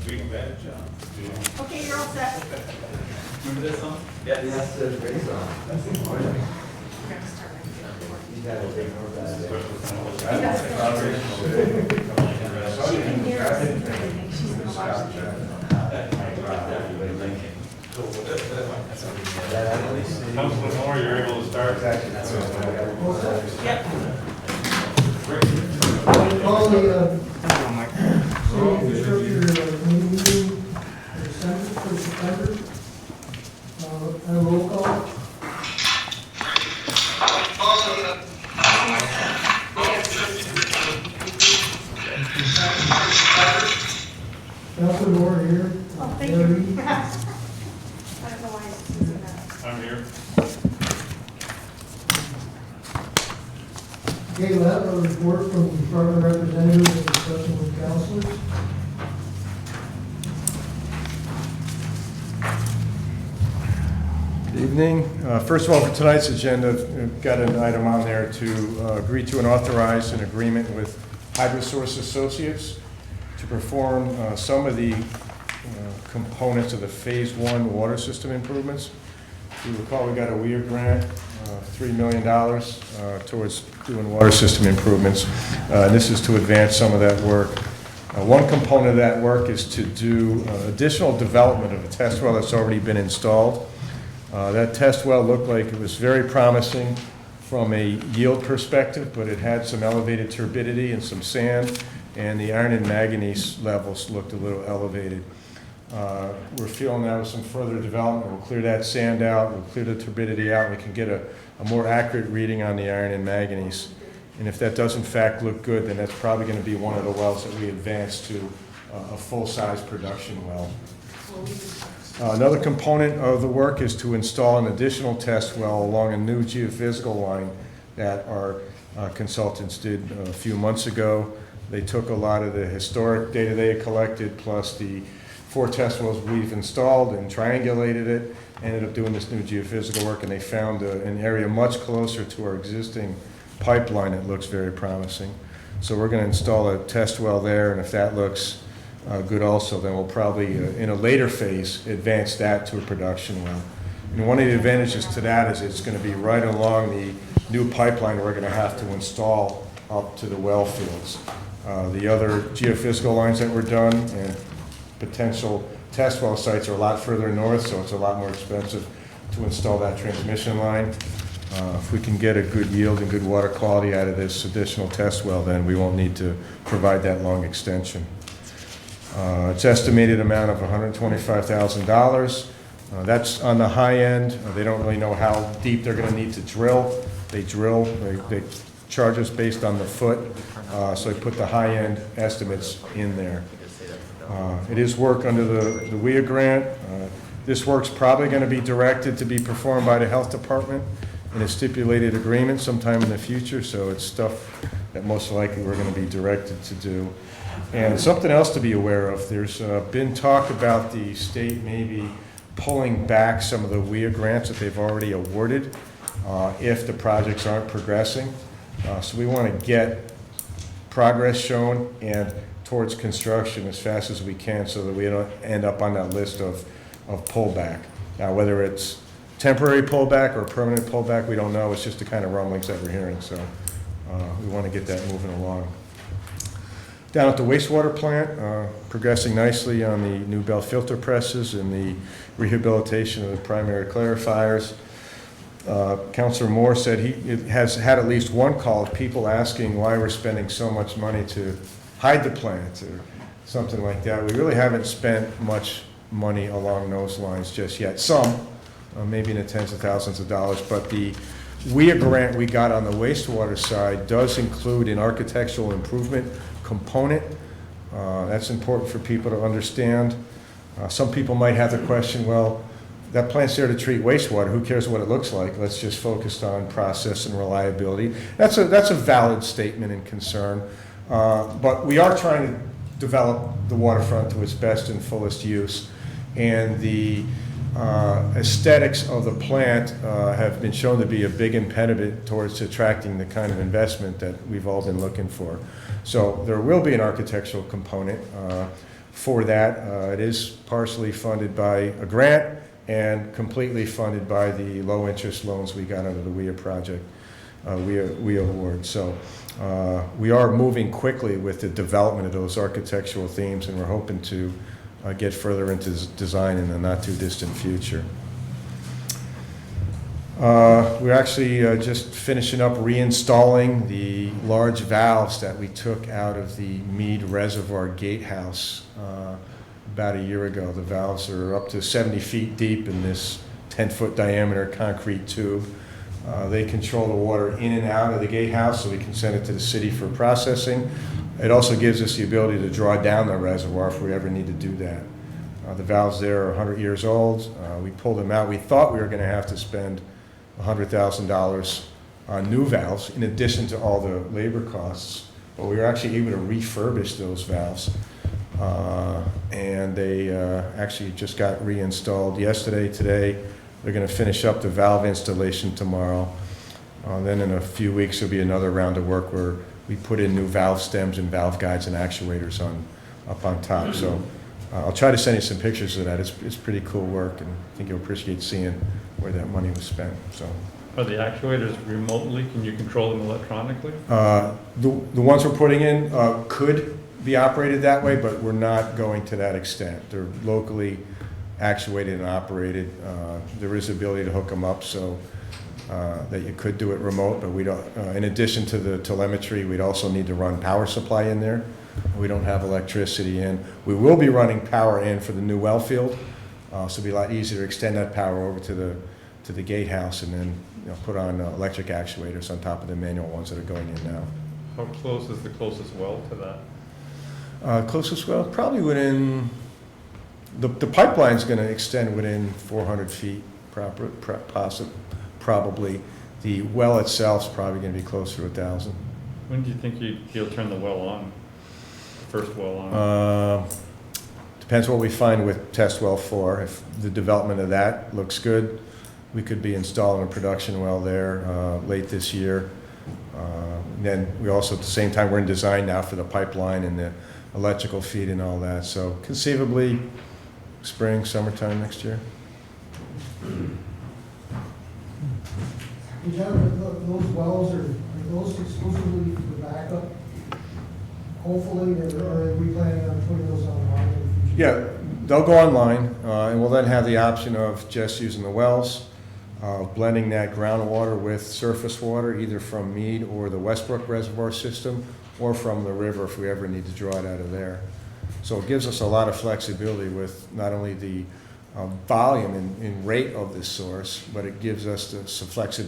Big bad job. Okay, you're all set. Remember that song? Yes, the great song. That's important. We're gonna start right here. You gotta ignore that. She can hear us. Everything. She's gonna watch the tape. Councilman Moore, you're able to start. Yep. Call the city infrastructure meeting for September. A roll call. Councilman Moore here. Oh, thank you. I don't know why it's using that. I'm here. Okay, we'll have a report from the department representatives and discussion with councilors. Good evening. First of all, for tonight's agenda, we've got an item on there to agree to and authorize an agreement with HydroSource Associates to perform some of the components of the Phase 1 water system improvements. If you recall, we got a WEA grant, $3 million towards doing water system improvements. This is to advance some of that work. One component of that work is to do additional development of a test well that's already been installed. That test well looked like it was very promising from a yield perspective, but it had some elevated turbidity and some sand, and the iron and manganese levels looked a little elevated. We're feeling now with some further development, we'll clear that sand out, we'll clear the turbidity out, and we can get a more accurate reading on the iron and manganese. And if that does in fact look good, then that's probably going to be one of the wells that we advance to a full-size production well. Another component of the work is to install an additional test well along a new geophysical line that our consultants did a few months ago. They took a lot of the historic data they had collected, plus the 4 test wells we've installed and triangulated it, ended up doing this new geophysical work, and they found an area much closer to our existing pipeline that looks very promising. So we're going to install a test well there, and if that looks good also, then we'll probably, in a later phase, advance that to a production well. And one of the advantages to that is it's going to be right along the new pipeline we're going to have to install up to the well fields. The other geophysical lines that were done and potential test well sites are a lot further north, so it's a lot more expensive to install that transmission line. If we can get a good yield and good water quality out of this additional test well, then we won't need to provide that long extension. It's estimated amount of $125,000. That's on the high end. They don't really know how deep they're going to need to drill. They drill, they charge us based on the foot, so they put the high end estimates in there. It is work under the WEA grant. This work's probably going to be directed to be performed by the health department in a stipulated agreement sometime in the future, so it's stuff that most likely we're going to be directed to do. And something else to be aware of, there's been talk about the state maybe pulling back some of the WEA grants that they've already awarded if the projects aren't progressing. So we want to get progress shown and towards construction as fast as we can so that we don't end up on that list of pullback. Now, whether it's temporary pullback or permanent pullback, we don't know. It's just the kind of rumblings that we're hearing, so we want to get that moving along. Down at the wastewater plant, progressing nicely on the new bell filter presses and the rehabilitation of the primary clarifiers. Councilor Moore said he has had at least one call of people asking why we're spending so much money to hide the plant or something like that. We really haven't spent much money along those lines just yet. Some, maybe in the tens of thousands of dollars, but the WEA grant we got on the wastewater side does include an architectural improvement component. That's important for people to understand. Some people might have the question, well, that plant's there to treat wastewater. Who cares what it looks like? Let's just focus on process and reliability. That's a valid statement and concern. But we are trying to develop the waterfront to its best and fullest use. And the aesthetics of the plant have been shown to be a big impediment towards attracting the kind of investment that we've all been looking for. So there will be an architectural component. for that. It is partially funded by a grant and completely funded by the low-interest loans we got under the WIA project, WIA award. So we are moving quickly with the development of those architectural themes, and we're hoping to get further into design in the not-too-distant future. We're actually just finishing up reinstalling the large valves that we took out of the Meade Reservoir gatehouse about a year ago. The valves are up to 70 feet deep in this 10-foot diameter concrete tube. They control the water in and out of the gatehouse, so we can send it to the city for processing. It also gives us the ability to draw down the reservoir if we ever need to do that. The valves there are 100 years old. We pulled them out. We thought we were going to have to spend $100,000 on new valves in addition to all the labor costs, but we were actually able to refurbish those valves, and they actually just got reinstalled yesterday. Today they're going to finish up the valve installation tomorrow. Then in a few weeks there'll be another round of work where we put in new valve stems and valve guides and actuators up on top. So I'll try to send you some pictures of that. It's pretty cool work, and I think you'll appreciate seeing where that money was spent. So, Are the actuators remotely? Can you control them electronically? the ones we're putting in could be operated that way, but we're not going to that extent. They're locally actuated and operated. There is ability to hook them up so that you could do it remote, but we don't. In addition to the telemetry, we'd also need to run power supply in there. We don't have electricity in. We will be running power in for the new well field, so it'll be a lot easier to extend that power over to the gatehouse and then put on electric actuators on top of the manual ones that are going in now. How close is the closest well to that? Closest well, probably within, the pipeline's going to extend within 400 feet, probably. The well itself's probably going to be closer to 1,000. When do you think you'll turn the well on? The first well on? Depends what we find with test well 4. If the development of that looks good, we could be installing a production well there late this year. Then we also, at the same time, we're in design now for the pipeline and the electrical feed and all that. So conceivably, spring, summertime next year. John, those wells are those exclusively for backup? Hopefully, or are we planning on putting those online in the future? Yeah, they'll go online, and we'll then have the option of just using the wells, blending that groundwater with surface water, either from Meade or the Westbrook Reservoir system, or from the river if we ever need to draw it out of there. So it gives us a lot of flexibility with not only the volume and rate of this source, but it gives us some flexibility